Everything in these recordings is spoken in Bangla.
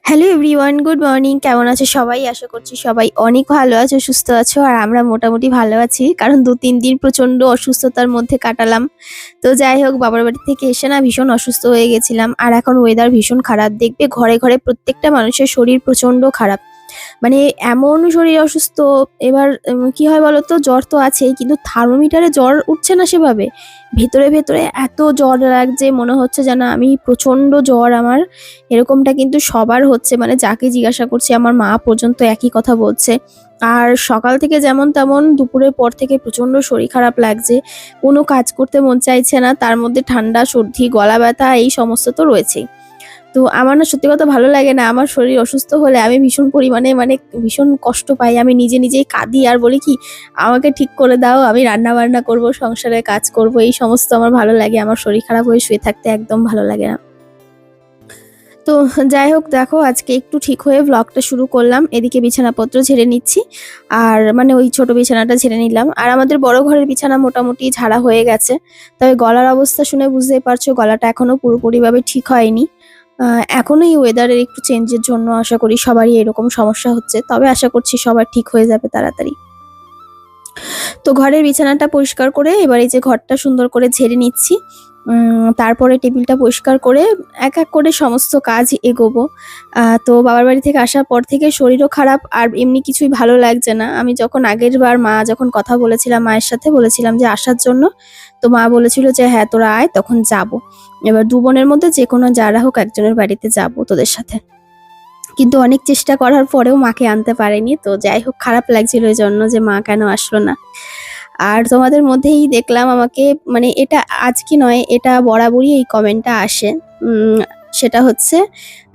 Hello everyone, good morning. কেমন আছো সবাই? আশা করছি সবাই অনেক ভালো আছো, সুস্থ আছো। আর আমরা মোটামুটি ভালো আছি, কারণ ২-৩ দিন প্রচণ্ড অসুস্থতার মধ্যে কাটালাম। তো যাই হোক, বাবার বাড়ি থেকে এসে না ভীষণ অসুস্থ হয়ে গেছিলাম। আর এখন ওয়েদার ভীষণ খারাপ, দেখবে ঘরে ঘরে প্রত্যেকটা মানুষের শরীর প্রচণ্ড খারাপ। মানে এমন শরীর অসুস্থ। এবার কি হয় বলতো, জ্বর তো আছেই, কিন্তু থার্মোমিটারে জ্বর উঠছে না সেভাবে। ভেতরে ভেতরে এত জ্বর লাগছে, মনে হচ্ছে যেন আমি প্রচণ্ড জ্বর আমার। এরকমটা কিন্তু সবার হচ্ছে, মানে যাকে জিজ্ঞাসা করছি আমার মা পর্যন্ত একই কথা বলছে। আর সকাল থেকে যেমন তেমন দুপুরের পর থেকে প্রচণ্ড শরীর খারাপ লাগছে, কোনো কাজ করতে মন চাইছে না, তার মধ্যে ঠান্ডা, সর্দি, গলা ব্যথা এই সমস্ত তো রয়েছেই। তো আমার না সত্যি কথা ভালো লাগে না, আমার শরীর অসুস্থ হলে আমি ভীষণ পরিমাণে মানে ভীষণ কষ্ট পাই। আমি নিজেই কাঁদি আর বলি কি, আমাকে ঠিক করে দাও, আমি রান্না-বান্না করব, সংসারের কাজ করব, এই সমস্ত আমার ভালো লাগে। আমার শরীর খারাপ হয়ে শুয়ে থাকতে একদম ভালো লাগে না। তো যাই হোক, দেখো আজকে একটু ঠিক হয়ে ব্লগটা শুরু করলাম। এদিকে বিছানাপত্র ঝেড়ে নিচ্ছি। আর মানে ওই ছোট বিছানাটা ঝেড়ে নিলাম। আর আমাদের বড় ঘরের বিছানা মোটামুটি ঝাড়া হয়ে গেছে। তবে গলার অবস্থা শুনে বুঝতেই পারছো, গলাটা এখনো পুরোপুরিভাবে ঠিক হয়নি। এখনো এই ওয়েদারের একটু চেঞ্জের জন্য আশা করি সবারই এরকম সমস্যা হচ্ছে। তবে আশা করছি সবার ঠিক হয়ে যাবে তাড়াতাড়ি। তো ঘরের বিছানাটা পরিষ্কার করে এবার এই যে ঘরটা সুন্দর করে ঝেড়ে নিচ্ছি। তারপরে টেবিলটা পরিষ্কার করে এক এক করে সমস্ত কাজ এগোবো। তো বাবার বাড়ি থেকে আসার পর থেকে শরীরও খারাপ, আর এমনি কিছুই ভালো লাগছে না। আমি যখন আগের বার মা যখন কথা বলেছিলাম, মায়ের সাথে বলেছিলাম যে আসার জন্য, তো মা বলেছিল যে হ্যাঁ তোরা আয়, তখন যাব। এবার ২ বোনের মধ্যে যেকোনো যারা হোক একজনের বাড়িতে যাব তোদের সাথে। কিন্তু অনেক চেষ্টা করার পরেও মাকে আনতে পারিনি। তো যাই হোক, খারাপ লাগছিল এজন্য যে মা কেন আসলো না। আর তোমাদের মধ্যেই দেখলাম আমাকে, মানে এটা আজকে নয়, এটা বরাবরই এই কমেন্টটা আসে। উম সেটা হচ্ছে,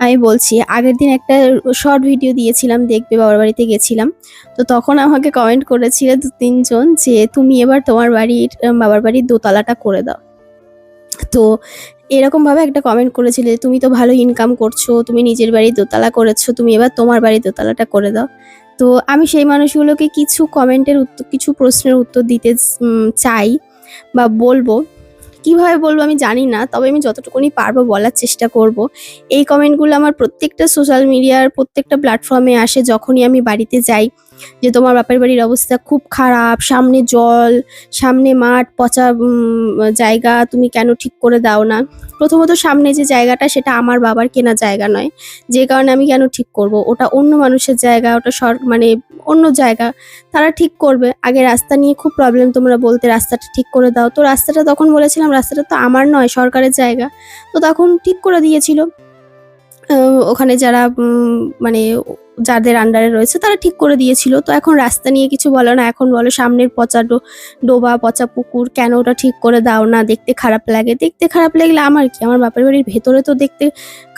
আমি বলছি, আগের দিন একটা শর্ট ভিডিও দিয়েছিলাম, দেখবে বাবার বাড়িতে গেছিলাম। তো তখন আমাকে কমেন্ট করেছিল ২-৩ জন যে তুমি এবার তোমার বাড়ির বাবার বাড়ির দোতলাটা করে দাও। তো এরকমভাবে একটা কমেন্ট করেছিলে, তুমি তো ভালো ইনকাম করছো, তুমি নিজের বাড়ির দোতলা করেছো, তুমি এবার তোমার বাড়ির দোতলাটা করে দাও। তো আমি সেই মানুষগুলোকে কিছু কমেন্টের উত্তর, কিছু প্রশ্নের উত্তর দিতে চাই বা বলবো। কিভাবে বলবো আমি জানি না, তবে আমি যতটুকুনি পারবো বলার চেষ্টা করব। এই কমেন্টগুলো আমার প্রত্যেকটা সোশ্যাল মিডিয়ার প্রত্যেকটা প্ল্যাটফর্মে আসে যখনই আমি বাড়িতে যাই, যে তোমার বাপের বাড়ির অবস্থা খুব খারাপ, সামনে জল, সামনে মাঠ, পচা জায়গা, তুমি কেন ঠিক করে দাও না? প্রথমত সামনে যে জায়গাটা সেটা আমার বাবার কেনা জায়গা নয়, যে কারণে আমি কেন ঠিক করব? ওটা অন্য মানুষের জায়গা, ওটা মানে অন্য জায়গা, তারা ঠিক করবে। আগে রাস্তা নিয়ে খুব প্রবলেম তোমরা বলতে, রাস্তাটা ঠিক করে দাও। তো রাস্তাটা তখন বলেছিলাম রাস্তাটা তো আমার নয়, সরকারের জায়গা। তো তখন ঠিক করে দিয়েছিল। আ ওখানে যারা মানে যাদের আন্ডারে রয়েছে তারা ঠিক করে দিয়েছিল। তো এখন রাস্তা নিয়ে কিছু বলো না, এখন বলো সামনের পচা ডোবা, পচা পুকুর, কেন ওটা ঠিক করে দাও না? দেখতে খারাপ লাগে। দেখতে খারাপ লাগলে আমার কি? আমার বাপের বাড়ির ভেতরে তো দেখতে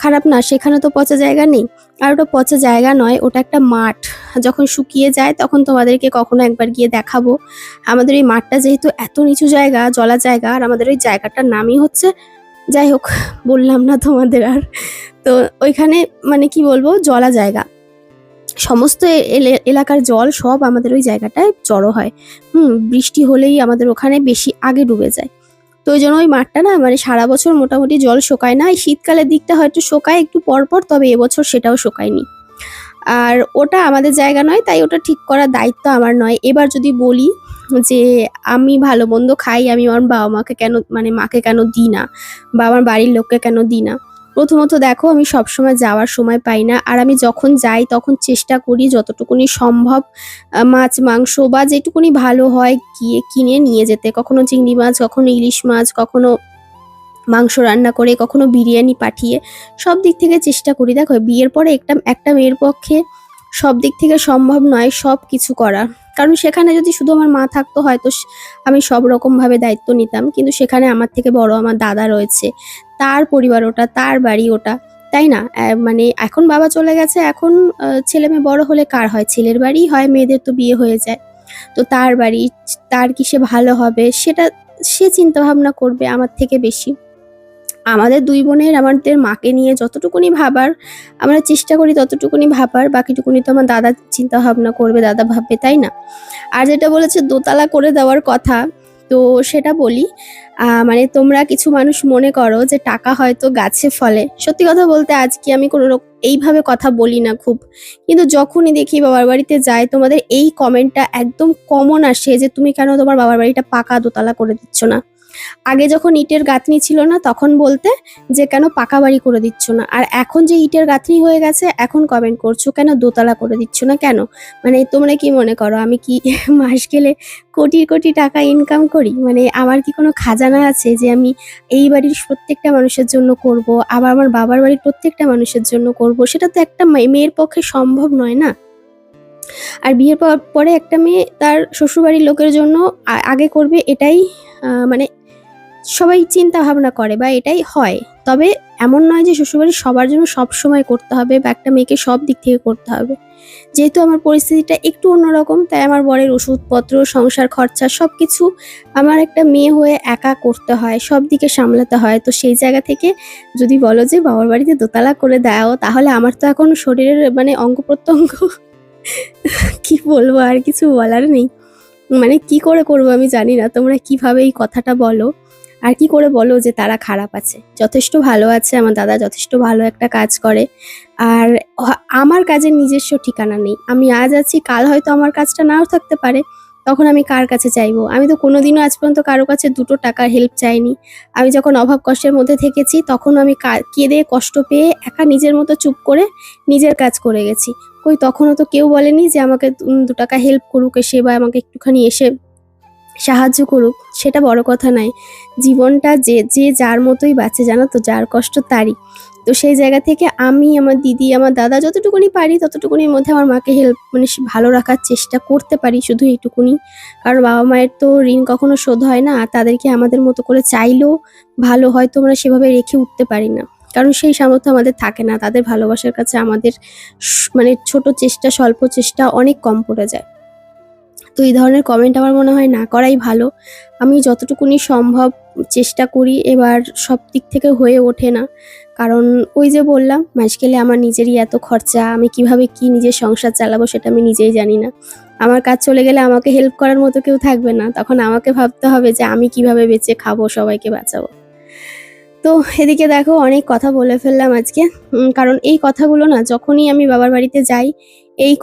খারাপ না, সেখানে তো পচা জায়গা নেই। আর ওটা পচা জায়গা নয়, ওটা একটা মাঠ। যখন শুকিয়ে যায় তখন তোমাদেরকে কখনো একবার গিয়ে দেখাবো। আমাদের ওই মাঠটা যেহেতু এত নিচু জায়গা, জলা জায়গা, আর আমাদের ওই জায়গাটার নামই হচ্ছে, যাই হোক বললাম না তোমাদের আর। তো ওইখানে মানে কি বলবো, জলা জায়গা। সমস্ত এলাকার জল সব আমাদের ওই জায়গাটায় জড়ো হয়। বৃষ্টি হলেই আমাদের ওখানে বেশি আগে ডুবে যায়। তো ওই জন্য ওই মাঠটা না মানে সারা বছর মোটামুটি জল শোকায় না। এই শীতকালের দিকটা হয়তো শোকায় একটু পরপর, তবে এবছর সেটাও শোকায়নি। আর ওটা আমাদের জায়গা নয়, তাই ওটা ঠিক করার দায়িত্ব আমার নয়। এবার যদি বলি যে আমি ভালো মন্দ খাই, আমি আমার বাবা মাকে কেন, মানে মাকে কেন দিই না, বা আমার বাড়ির লোককে কেন দিই না? প্রথমত দেখো, আমি সবসময় যাওয়ার সময় পাই না। আর আমি যখন যাই তখন চেষ্টা করি যতটুকুনি সম্ভব মাছ, মাংস বা যেটুকুনি ভালো হয় গিয়ে কিনে নিয়ে যেতে। কখনো চিংড়ি মাছ, কখনো ইলিশ মাছ, কখনো মাংস রান্না করে, কখনো বিরিয়ানি পাঠিয়ে, সব দিক থেকে চেষ্টা করি। দেখো বিয়ের পরে একটা মেয়ের পক্ষে সব দিক থেকে সম্ভব নয় সবকিছু করা। কারণ সেখানে যদি শুধু আমার মা থাকতো হয়তো আমি সব রকমভাবে দায়িত্ব নিতাম। কিন্তু সেখানে আমার থেকে বড় আমার দাদা রয়েছে। তার পরিবার ওটা, তার বাড়ি ওটা। তাই না? মানে এখন বাবা চলে গেছে, এখন ছেলেমেয়ে বড় হলে কার হয়? ছেলের বাড়িই হয়, মেয়েদের তো বিয়ে হয়ে যায়। তো তার বাড়ি, তার কিসে ভালো হবে সেটা সে চিন্তাভাবনা করবে আমার থেকে বেশি। আমাদের ২ বোনের আমাদের মাকে নিয়ে যতটুকুনি ভাবার আমরা চেষ্টা করি ততটুকুনি ভাবার, বাকিটুকুনি তো আমার দাদা চিন্তা ভাবনা করবে, দাদা ভাববে, তাই না? আর যেটা বলেছে দোতলা করে দেওয়ার কথা, তো সেটা বলি। মানে তোমরা কিছু মানুষ মনে করো যে টাকা হয়তো গাছে ফলে। সত্যি কথা বলতে আজকে আমি এইভাবে কথা বলি না খুব। কিন্তু যখনই দেখি বাবার বাড়িতে যাই তোমাদের এই কমেন্টটা একদম কমন আসে যে, "তুমি কেন তোমার বাবার বাড়িটা পাকা দোতলা করে দিচ্ছ না?" আগে যখন ইটের গাঁথনি ছিল না তখন বলতে যে, "কেন পাকা বাড়ি করে দিচ্ছ না?" আর এখন যে ইটের গাঁথনি হয়ে গেছে এখন কমেন্ট করছো, "কেন দোতলা করে দিচ্ছ না কেন?" মানে তোমরা কি মনে করো আমি কি মাস গেলে কোটি, কোটি টাকা ইনকাম করি? মানে আমার কি কোনো খাজানা আছে যে আমি এই বাড়ির প্রত্যেকটা মানুষের জন্য করব, আবার আমার বাবার বাড়ির প্রত্যেকটা মানুষের জন্য করব? সেটা তো একটা মেয়ের পক্ষে সম্ভব নয় না? আর বিয়ের পরে একটা মেয়ে তার শ্বশুরবাড়ির লোকের জন্য আগে করবে এটাই মানে সবাই চিন্তা ভাবনা করে বা এটাই হয়। তবে এমন নয় যে শ্বশুরবাড়ির সবার জন্য সবসময় করতে হবে বা একটা মেয়েকে সব দিক থেকে করতে হবে। যেহেতু আমার পরিস্থিতিটা একটু অন্যরকম তাই আমার বরের ওষুধপত্র, সংসার খরচা সবকিছু আমার একটা মেয়ে হয়ে একা করতে হয়, সব দিকে সামলাতে হয়। তো সেই জায়গা থেকে যদি বলো যে বাবার বাড়িতে দোতলা করে দাও তাহলে আমার তো এখন শরীরের মানে অঙ্গ-প্রত্যঙ্গ কি বলবো আর কিছু বলার নেই। মানে কি করে করব আমি জানি না। তোমরা কিভাবে এই কথাটা বলো? আর কি করে বলো যে তারা খারাপ আছে? যথেষ্ট ভালো আছে, আমার দাদা যথেষ্ট ভালো একটা কাজ করে। আর আমার কাজের নিজস্ব ঠিকানা নেই। আমি আজ আছি, কাল হয়তো আমার কাজটা নাও থাকতে পারে। তখন আমি কার কাছে চাইবো? আমি তো কোনোদিনও আজ পর্যন্ত কারো কাছে ২ টো টাকার হেল্প চাইনি। আমি যখন অভাব কষ্টের মধ্যে থেকেছি তখন আমি কেঁদে কষ্ট পেয়ে একা নিজের মতো চুপ করে নিজের কাজ করে গেছি। কই তখনও তো কেউ বলেনি যে আমাকে ২ টাকা হেল্প করুক এসে বা আমাকে একটুখানি এসে সাহায্য করুক। সেটা বড় কথা নয়। জীবনটা যে যার মতোই বাঁচে জানো তো? যার কষ্ট তারই। তো সেই জায়গা থেকে আমি, আমার দিদি, আমার দাদা যতটুকুনি পারি ততটুকুনির মধ্যে আমার মাকে মানে ভালো রাখার চেষ্টা করতে পারি শুধু এইটুকুনি। কারণ বাবা-মায়ের তো ঋণ কখনো শোধ হয় না। আর তাদেরকে আমাদের মতো করে চাইলেও ভালো হয়তো আমরা সেভাবে রেখে উঠতে পারি না। কারণ সেই সামর্থ্য আমাদের থাকে না। তাদের ভালোবাসার কাছে আমাদের মানে ছোট চেষ্টা, স্বল্প চেষ্টা অনেক কম পড়ে যায়। তো এই ধরনের কমেন্ট আমার মনে হয় না করাই ভালো। আমি যতটুকুনি সম্ভব চেষ্টা করি, এবার সব দিক থেকে হয়ে ওঠে না। কারণ ওই যে বললাম, মাস গেলে আমার নিজেরই এত খরচা, আমি কিভাবে কি নিজের সংসার চালাবো সেটা আমি নিজেই জানি না। আমার কাজ চলে গেলে আমাকে হেল্প করার মতো কেউ থাকবে না। তখন আমাকে ভাবতে হবে যে আমি কিভাবে বেঁচে খাবো, সবাইকে বাঁচাবো। তো এদিকে দেখো অনেক কথা বলে ফেললাম আজকে। কারণ এই কথাগুলো না যখনই আমি বাবার বাড়িতে যাই, এই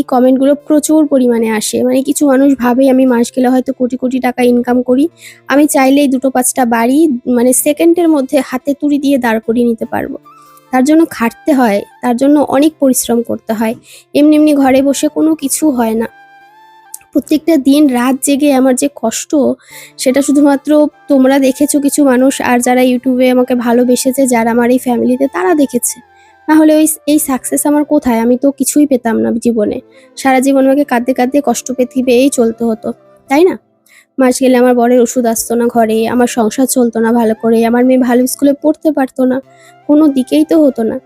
কমেন্টগুলো প্রচুর পরিমাণে আসে। মানে কিছু মানুষ ভাবে আমি মাস গেলে হয়তো কোটি, কোটি টাকা ইনকাম করি। আমি চাইলেই ২ টো ৫ টা বাড়ি মানে সেকেন্ডের মধ্যে হাতে তুড়ি দিয়ে দাঁড় করিয়ে নিতে পারবো। তার জন্য খাটতে হয়, তার জন্য অনেক পরিশ্রম করতে হয়। এমনি, এমনি ঘরে বসে কোনো কিছু হয় না। প্রত্যেকটা দিন রাত জেগে আমার যে কষ্ট সেটা শুধুমাত্র তোমরা দেখেছো কিছু মানুষ, আর যারা ইউটিউবে আমাকে ভালোবেসেছে, যারা আমার এই ফ্যামিলিতে তারা দেখেছে। না হলে এই সাকসেস আমার কোথায়? আমি তো কিছুই পেতাম না জীবনে। সারা জীবন আমাকে কাঁদতে, কাঁদতে কষ্ট পেয়েই চলতে হতো। তাই না? মাস গেলে আমার বরের ওষুধ আসতো না ঘরে, আমার সংসার চলতো না ভালো করে, আমার মেয়ে ভালো স্কুলে পড়তে পারতো না। কোনো দিকেই তো হতো না।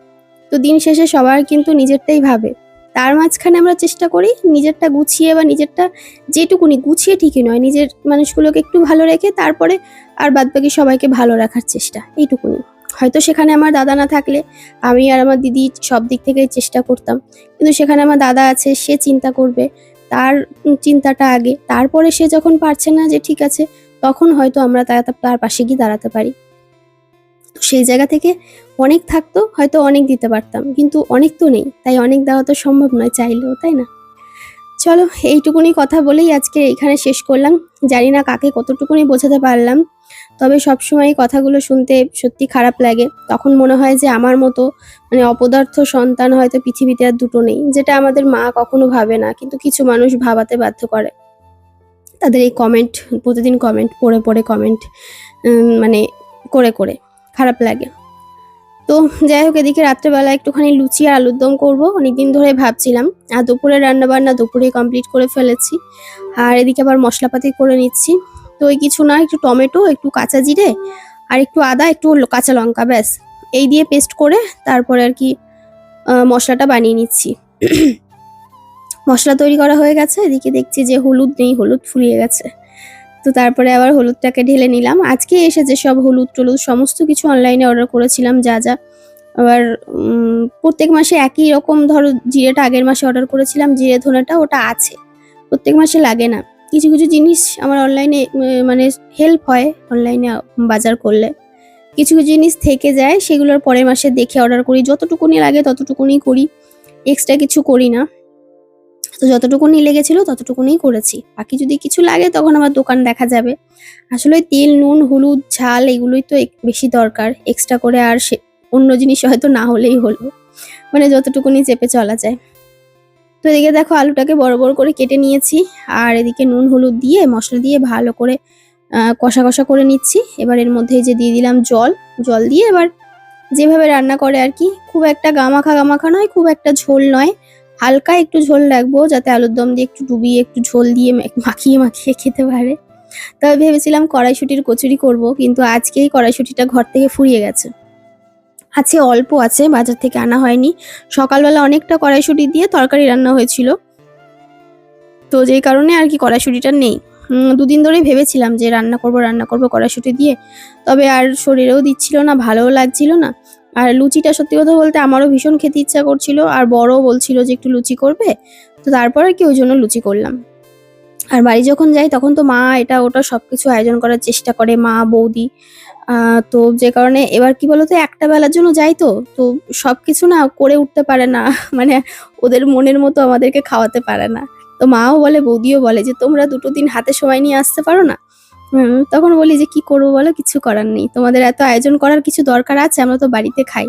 তো দিন শেষে সবার কিন্তু নিজেরটাই ভাবে। তার মাঝখানে আমরা চেষ্টা করি নিজেরটা গুছিয়ে বা নিজেরটা যেটুকুনি গুছিয়ে ঠিকই নয়, নিজের মানুষগুলোকে একটু ভালো রেখে তারপরে আর বাদবাকি সবাইকে ভালো রাখার চেষ্টা, এইটুকুনি। হয়তো সেখানে আমার দাদা না থাকলে আমি আর আমার দিদি সব দিক থেকেই চেষ্টা করতাম। কিন্তু সেখানে আমার দাদা আছে, সে চিন্তা করবে। তার চিন্তাটা আগে। তারপরে সে যখন পারছে না যে ঠিক আছে, তখন হয়তো আমরা তার পাশে গিয়ে দাঁড়াতে পারি। তো সেই জায়গা থেকে অনেক থাকতো হয়তো অনেক দিতে পারতাম। কিন্তু অনেক তো নেই। তাই অনেক দেওয়া তো সম্ভব নয় চাইলেও, তাই না? চলো এইটুকুনি কথা বলেই আজকে এখানে শেষ করলাম। জানি না কাকে কতটুকুনি বোঝাতে পারলাম। তবে সবসময় এই কথাগুলো শুনতে সত্যি খারাপ লাগে। তখন মনে হয় যে আমার মতো মানে অপদার্থ সন্তান হয়তো পৃথিবীতে আর ২ টো নেই। যেটা আমাদের মা কখনো ভাবে না। কিন্তু কিছু মানুষ ভাবাতে বাধ্য করে। তাদের এই কমেন্ট, প্রতিদিন কমেন্ট পড়ে কমেন্ট মানে করে খারাপ লাগে। তো যাই হোক এদিকে রাত্রেবেলা একটুখানি লুচি আর আলুর দম করবো। অনেকদিন ধরে ভাবছিলাম। আর দুপুরের রান্নাবান্না দুপুরেই কমপ্লিট করে ফেলেছি। আর এদিকে আবার মশলাপাতি করে নিচ্ছি। তো ওই কিছু না, একটু টমেটো, একটু কাঁচা জিরে আর একটু আদা, একটু কাঁচা লঙ্কা, ব্যাস। এই দিয়ে পেস্ট করে তারপরে আরকি মশলাটা বানিয়ে নিচ্ছি। মসলা তৈরি করা হয়ে গেছে। এদিকে দেখছি যে হলুদ নেই, হলুদ ফুরিয়ে গেছে। তো তারপরে আবার হলুদটাকে ঢেলে নিলাম। আজকে এসেছে সব হলুদ-টলুদ সমস্ত কিছু অনলাইনে অর্ডার করেছিলাম যা। আবার প্রত্যেক মাসে একই রকম ধরো জিরেটা আগের মাসে অর্ডার করেছিলাম, জিরে ধনেটা ওটা আছে। প্রত্যেক মাসে লাগে না। কিছু কিছু জিনিস আমার অনলাইনে মানে হেল্প হয় অনলাইনে বাজার করলে। কিছু কিছু জিনিস থেকে যায়, সেগুলোর পরের মাসে দেখে অর্ডার করি। যতটুকুনি লাগে ততটুকুনি করি, এক্সট্রা কিছু করি না। তো যতটুকুনি লেগেছিল ততটুকুনিই করেছি। বাকি যদি কিছু লাগে তখন আবার দোকান দেখা যাবে। আসলে ওই তেল, নুন, হলুদ, ঝাল এগুলোই তো বেশি দরকার। এক্সট্রা করে আর অন্য জিনিস হয়তো না হলেই হলো। মানে যতটুকুনি চেপে চলা যায়। তো এদিকে দেখো আলুটাকে বড় বড় করে কেটে নিয়েছি। আর এদিকে নুন, হলুদ দিয়ে মসলা দিয়ে ভালো করে কষা কষা করে নিচ্ছি। এবার এর মধ্যে এই যে দিয়ে দিলাম জল। জল দিয়ে এবার যেভাবে রান্না করে আর কি, খুব একটা গামাখা গামাখা নয়, খুব একটা ঝোল নয়, হালকা একটু ঝোল রাখবো যাতে আলুর দম দিয়ে একটু ডুবিয়ে একটু ঝোল দিয়ে মাখিয়ে মাখিয়ে খেতে পারে। তবে ভেবেছিলাম কড়াইশুঁটির কচুরি করব, কিন্তু আজকেই কড়াইশুঁটিটা ঘর থেকে ফুরিয়ে গেছে। আছে, অল্প আছে, বাজার থেকে আনা হয়নি। সকালবেলা অনেকটা কড়াইশুঁটি দিয়ে তরকারি রান্না হয়েছিল, তো যেই কারণে আর কি কড়াইশুঁটিটা নেই। দুদিন ধরেই ভেবেছিলাম যে রান্না করব কড়াইশুঁটি দিয়ে, তবে আর শরীরেও দিচ্ছিল না, ভালোও লাগছিল না। আর লুচিটা সত্যি কথা বলতে আমারও ভীষণ খেতে ইচ্ছা করছিল, আর বড়ও বলছিল যে একটু লুচি করবে, তো তারপর আর কি ওই জন্য লুচি করলাম। আর বাড়ি যখন যাই তখন তো মা এটা ওটা সবকিছু আয়োজন করার চেষ্টা করে, মা, বৌদি। তো যে কারণে এবার কি বলতো, একটা বেলার জন্য যাই, তো সবকিছু না করে উঠতে পারে না মানে ওদের মনের মতো আমাদেরকে খাওয়াতে পারে না। তো মাও বলে, বৌদিও বলে যে তোমরা দুটো দিন হাতে সময় নিয়ে আসতে পারো না। তখন বলি যে কি করবো বলো, কিছু করার নেই, তোমাদের এত আয়োজন করার কিছু দরকার আছে, আমরা তো বাড়িতে খাই।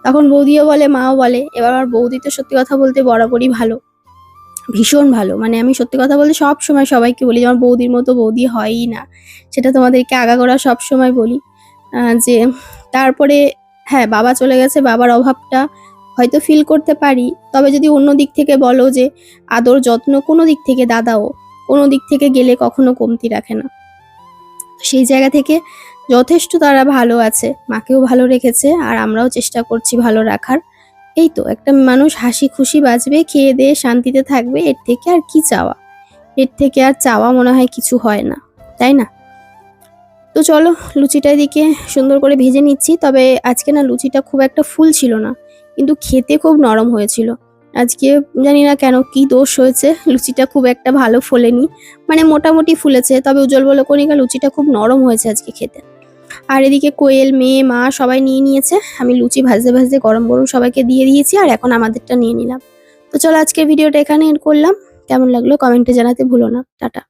তখন বৌদিও বলে, মাও বলে। এবার আমার বৌদি তো সত্যি কথা বলতে বরাবরই ভালো, ভীষণ ভালো। মানে আমি সত্যি কথা বলতে সব সময় সবাইকে বলি যে আমার বৌদির মতো বৌদি হয়ই না। সেটা তোমাদেরকে আগাগোড়া সব সময় বলি। যে তারপরে হ্যাঁ, বাবা চলে গেছে, বাবার অভাবটা হয়তো ফিল করতে পারি। তবে যদি অন্য দিক থেকে বলো যে আদর যত্ন কোনো দিক থেকে দাদাও কোনো দিক থেকে গেলে কখনো কমতি রাখে না। সেই জায়গা থেকে যথেষ্ট তারা ভালো আছে, মাকেও ভালো রেখেছে, আর আমরাও চেষ্টা করছি ভালো রাখার। এই তো, একটা মানুষ হাসি খুশি বাঁচবে, খেয়ে দিয়ে শান্তিতে থাকবে, এর থেকে আর কি চাওয়া? এর থেকে আর চাওয়া মনে হয় কিছু হয় না, তাই না? তো চলো লুচিটা এদিকে সুন্দর করে ভেজে নিচ্ছি। তবে আজকে না লুচিটা খুব একটা ফুল ছিল না, কিন্তু খেতে খুব নরম হয়েছিল। আজকে জানি না কেন কি দোষ হয়েছে, লুচিটা খুব একটা ভালো ফোলেনি। মানে মোটামুটি ফুলেছে, তবে উজ্জ্বল বলো কণিকা লুচিটা খুব নরম হয়েছে আজকে খেতে। আর এদিকে কোয়েল, মেয়ে, মা সবাই নিয়ে নিয়েছে। আমি লুচি ভাজতে ভাজতে গরম গরম সবাইকে দিয়ে দিয়েছি, আর এখন আমাদেরটা নিয়ে নিলাম। তো চলো আজকের ভিডিওটা এখানে এন্ড করলাম। কেমন লাগলো কমেন্টে জানাতে ভুলো না। টাটা।